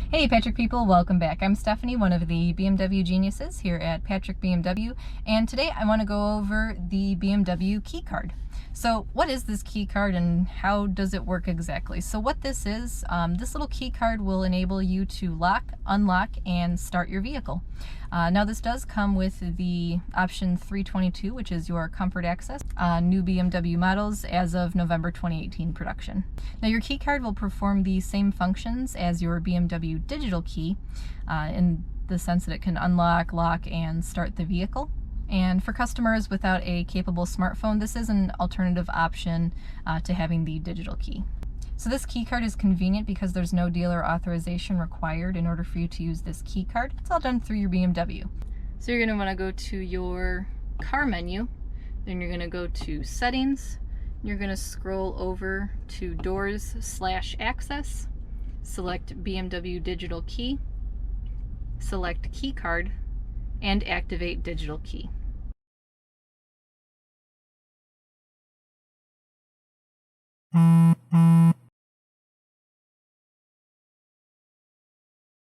Hey Patrick people, welcome back. I'm Stephanie, one of the BMW geniuses here at Patrick BMW, and today I want to go over the BMW Key Card. So what is this key card and how does it work exactly? So what this is, this little key card will enable you to lock, unlock, and start your vehicle. Now this does come with the option 322, which is your comfort access, new BMW models as of November 2018 production. Now your key card will perform the same functions as your BMW digital key in the sense that it can unlock, lock, and start the vehicle. And for customers without a capable smartphone, this is an alternative option to having the digital key. So this key card is convenient because there's no dealer authorization required in order for you to use this key card. It's all done through your BMW. So you're going to want to go to your car menu, then you're going to go to settings, you're going to scroll over to doors/access, select BMW digital key, select key card, and activate digital key.